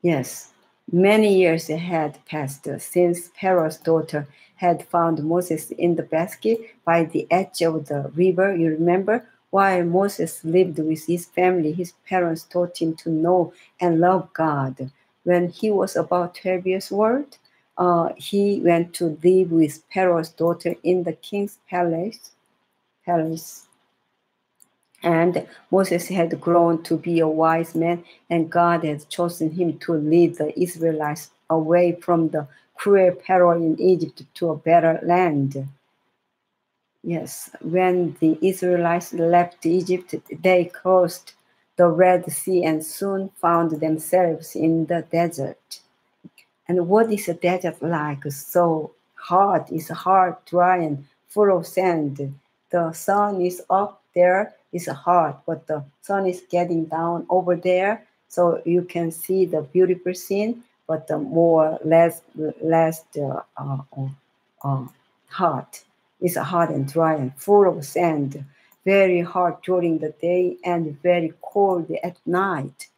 Yes, many years had passed since Pharaoh's daughter had found Moses in the basket by the edge of the river. You remember? While Moses lived with his family, his parents taught him to know and love God. When he was about 12 years old, he went to live with Pharaoh's daughter in the king's palace. And Moses had grown to be a wise man, and God had chosen him to lead the Israelites away from the cruel Pharaoh in Egypt to a better land. Yes, when the Israelites left Egypt, they crossed the Red Sea and soon found themselves in the desert. And what is a desert like? So hot, it's hard, dry, and full of sand. The sun is up there It's hot, but the sun is getting down over there, so you can see the beautiful scene, but the less hot. It's hot and dry and full of sand. Very hot during the day and very cold at night.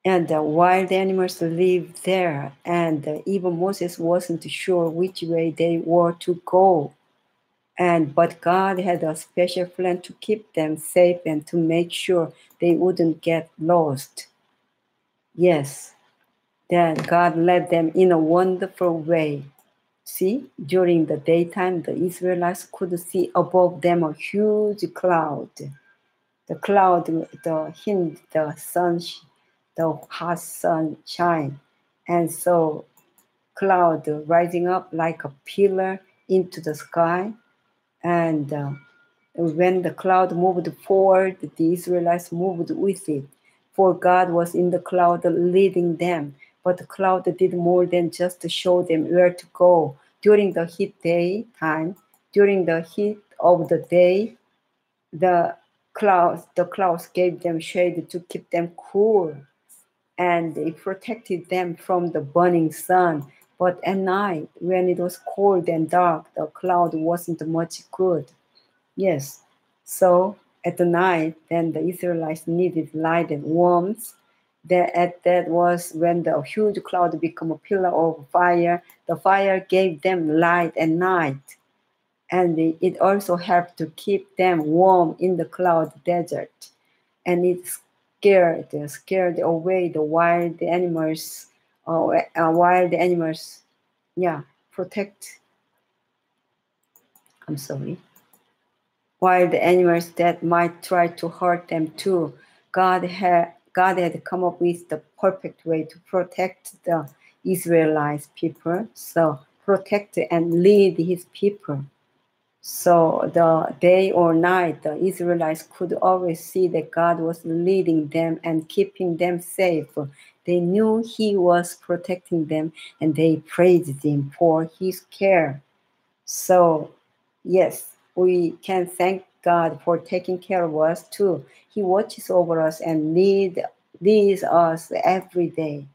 And the wild animals live there, and even Moses wasn't sure which way they were to go. But God had a special plan to keep them safe and to make sure they wouldn't get lost. Yes, then God led them in a wonderful way. See, during the daytime, the Israelites could see above them a huge cloud. The cloud hid the hot sunshine. And so cloud rising up like a pillar into the sky. And when the cloud moved forward, the Israelites moved with it. For God was in the cloud leading them. But the cloud did more than just to show them where to go. During the heat of the day, the clouds gave them shade to keep them cool, and it protected them from the burning sun. But at night, when it was cold and dark, the cloud wasn't much good. Yes, so at the night, then the Israelites needed light and warmth. That was when the huge cloud became a pillar of fire. The fire gave them light at night. And it also helped to keep them warm in the cloud desert. And it scared away the wild animals. Protect. I'm sorry. Wild animals that might try to hurt them too. God had come up with the perfect way to protect the Israelite people. So protect and lead his people. So the day or night, the Israelites could always see that God was leading them and keeping them safe. They knew he was protecting them, and they praised him for his care. So, yes, we can thank God for taking care of us too. He watches over us and leads us every day.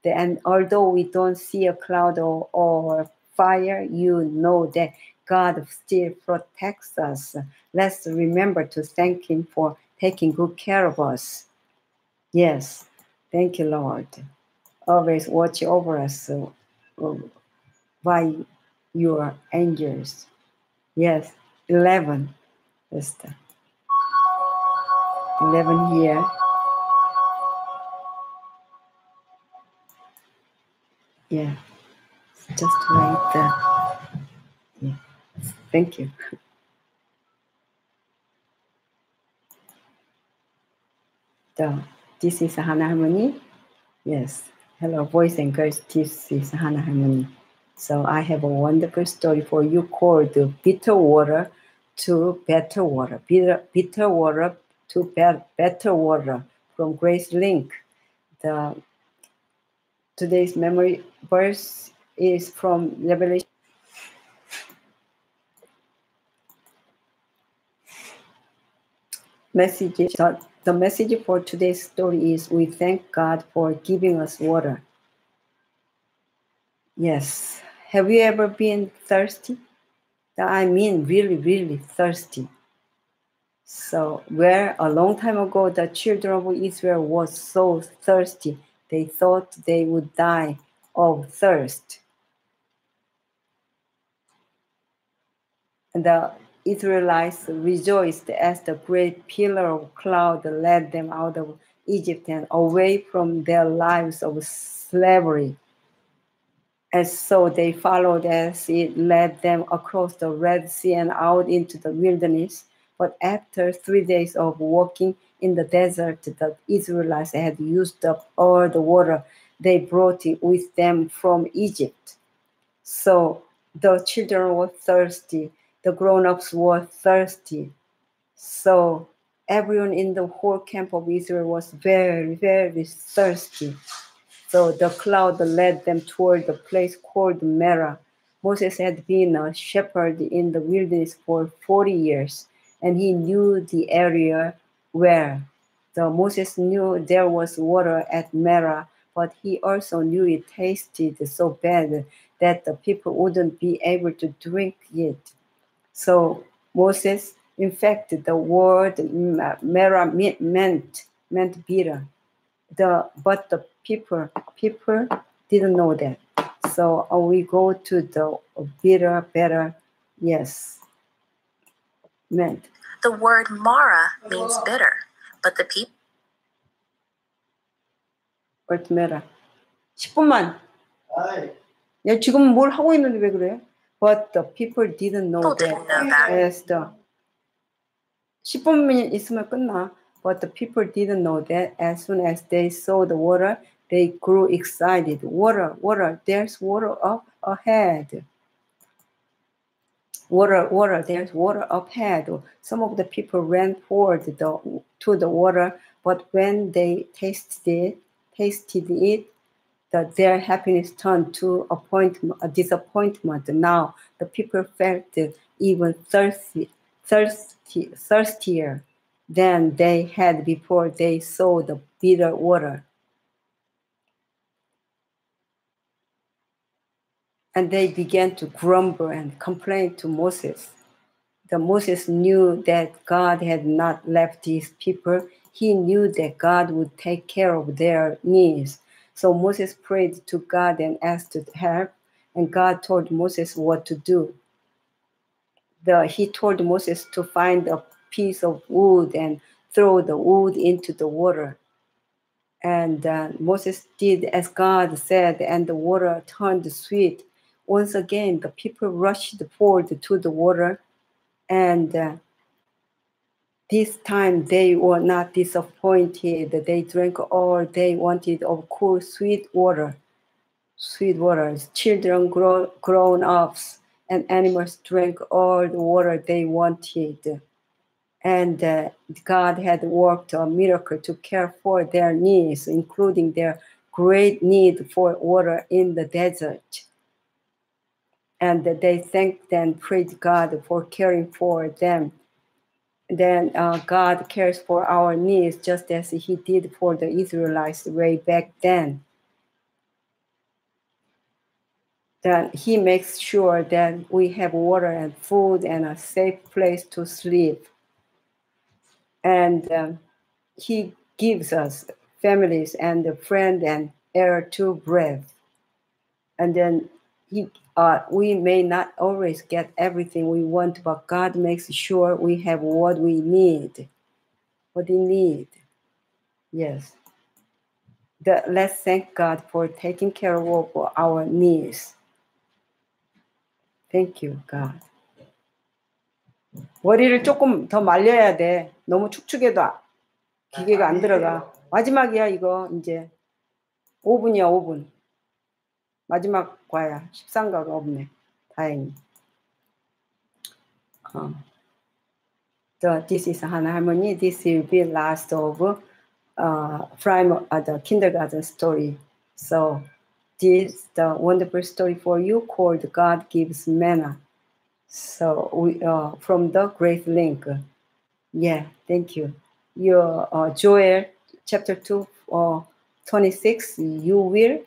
And although we don't see a cloud or fire, you know that God still protects us. Let's remember to thank him for taking good care of us. Yes, thank you, Lord. Always watch over us by your angels. Yes, 11. Just 11 here. Yeah, just right there. Yeah. Thank you. This is Hana Harmony. Yes. Hello, boys and girls. This is Hana Harmony. So I have a wonderful story for you called Bitter Water to Better Water. Bitter Water to Better Water from GraceLink. Today's memory verse is from Revelation. The message for today's story is we thank God for giving us water. Yes. Have you ever been thirsty? I mean really, really thirsty. So where a long time ago the children of Israel was so thirsty, they thought they would die of thirst. And the Israelites rejoiced as the great pillar of cloud led them out of Egypt and away from their lives of slavery. And so they followed as it led them across the Red Sea and out into the wilderness. But after 3 days of walking in the desert, the Israelites had used up all the water they brought with them from Egypt. So the children were thirsty. The grown-ups were thirsty. So everyone in the whole camp of Israel was very, very thirsty. So the cloud led them toward the place called Merah. Moses had been a shepherd in the wilderness for 40 years, and he knew the area where. Moses knew there was water at Merah, but he also knew it tasted so bad that the people wouldn't be able to drink it. So Moses, in fact, the word Merah meant bitter. But the people didn't know that. So we go to the bitter, better, yes, meant. The word Mara means bitter, but the people. Word Merah. 10분만. 야, 지금 뭘 하고 있는데 왜 그래? But the people didn't know that. As the 10분 있으면 끝나. But the people didn't know that. As soon as they saw the water, they grew excited. Water, water, there's water up ahead. Water, water, there's water up ahead. Some of the people ran toward to the water, but when they tasted it, their happiness turned to a disappointment. Now the people felt even thirstier than they had before they saw the bitter water. And they began to grumble and complain to Moses. Moses knew that God had not left his people. He knew that God would take care of their needs. So Moses prayed to God and asked help, and God told Moses what to do. He told Moses to find a piece of wood and throw the wood into the water. And Moses did as God said, and the water turned sweet. Once again, the people rushed forward to the water, and this time they were not disappointed. They drank all they wanted of cool, sweet water. Sweet water. Children, grown-ups, and animals drank all the water they wanted. And God had worked a miracle to care for their needs, including their great need for water in the desert. And they thanked and praised God for caring for them. Then God cares for our needs just as he did for the Israelites way back then. Then he makes sure that we have water and food and a safe place to sleep. And he gives us families and a friend and air to breathe. And then we may not always get everything we want, but God makes sure we have what we need. What we need. Yes. Let's thank God for taking care of our needs. Thank you, God. 머리를 조금 더 말려야 돼. 너무 축축해도 기계가 안 들어가. 마지막이야, 이거 이제. 5분이야, 5분. 마지막 과야. 13가가 없네. 다행히. This is Hana Harmony. This will be last of from the kindergarten story. So this is the wonderful story for you called God Gives Manna. So we from the GraceLink. Yeah, thank you. Your Joel chapter 2, 26. You will.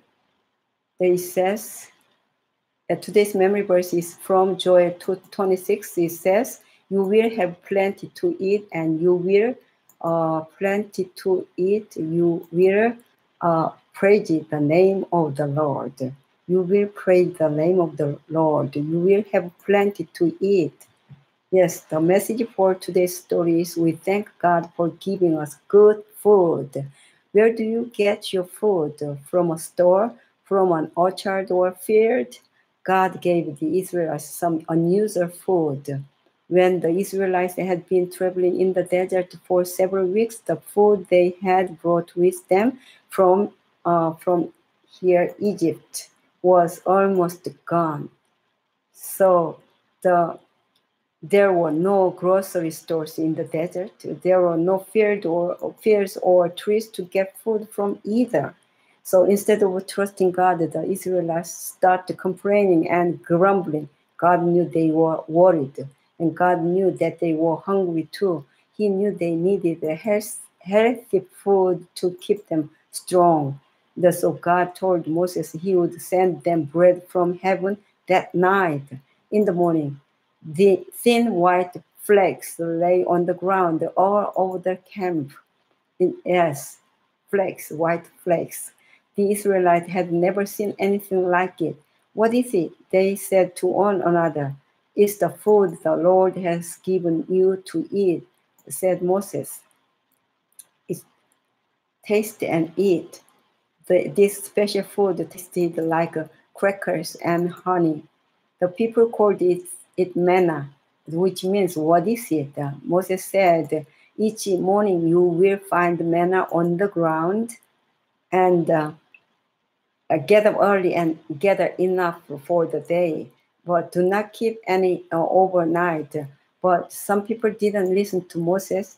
It says. Today's memory verse is from Joel 2:26. It says, "You will have plenty to eat, and you will plenty to eat. You will praise the name of the Lord. You will praise the name of the Lord. You will have plenty to eat." Yes, the message for today's story is we thank God for giving us good food. Where do you get your food? From a store, from an orchard or field? God gave the Israelites some unusual food. When the Israelites had been traveling in the desert for several weeks, the food they had brought with them from here, Egypt, was almost gone. So there were no grocery stores in the desert. There were no fields or trees to get food from either. So instead of trusting God, the Israelites started complaining and grumbling. God knew they were worried. And God knew that they were hungry too. He knew they needed a healthy food to keep them strong. So God told Moses he would send them bread from heaven that night. In the morning, the thin white flakes lay on the ground all over the camp. Yes, flakes, white flakes. The Israelites had never seen anything like it. What is it? They said to one another. It's the food the Lord has given you to eat, said Moses. It's taste and eat. This special food tasted like crackers and honey. The people called it manna, which means, what is it? Moses said, each morning you will find manna on the ground, and get up early and gather enough for the day, but do not keep any overnight. But some people didn't listen to Moses,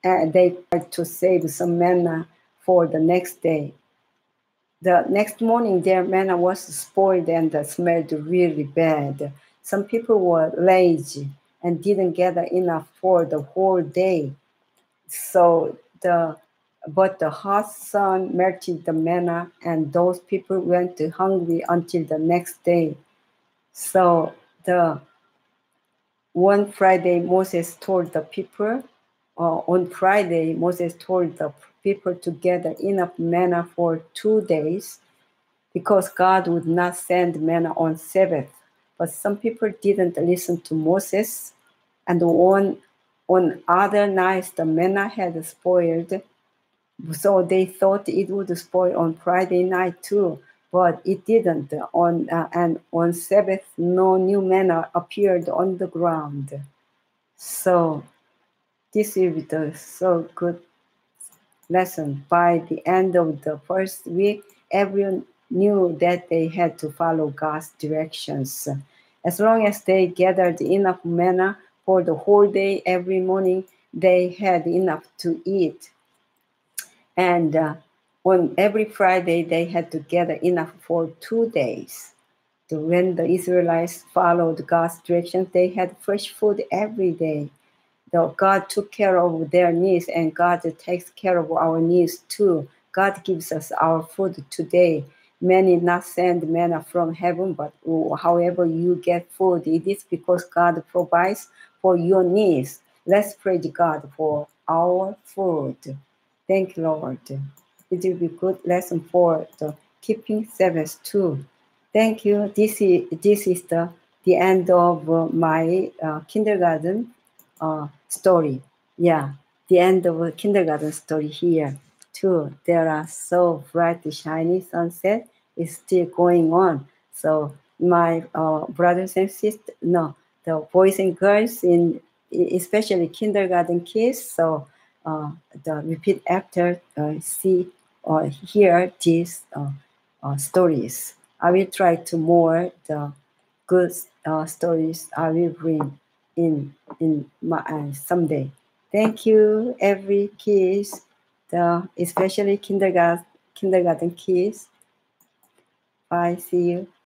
and they tried to save some manna for the next day. The next morning, their manna was spoiled and smelled really bad. Some people were lazy and didn't gather enough for the whole day. But the hot sun melted the manna, and those people went hungry until the next day. So one Friday, Moses told the people, to gather enough manna for 2 days, because God would not send manna on Sabbath. But some people didn't listen to Moses, and on other nights the manna had spoiled, so they thought it would spoil on Friday night too, but it didn't. And on Sabbath, no new manna appeared on the ground. So this is the so good lesson. By the end of the first week, everyone knew that they had to follow God's directions. As long as they gathered enough manna for the whole day, every morning they had enough to eat. And on every Friday, they had to gather enough for 2 days. So when the Israelites followed God's directions, they had fresh food every day. Though God took care of their needs, and God takes care of our needs too. God gives us our food today. Many not send manna from heaven, but however you get food, it is because God provides for your needs. Let's praise God for our food. Thank you, Lord. It will be good lesson for the keeping Sabbath too. Thank you. This is the end of my kindergarten story. Yeah, the end of a kindergarten story here too. There are so bright, shiny sunset is still going on. So my brothers and sisters, no, the boys and girls especially kindergarten kids. So the repeat after see or hear these stories. I will try to more the good stories I will bring in my someday. Thank you, every kids, especially kindergarten kids. Bye. See you.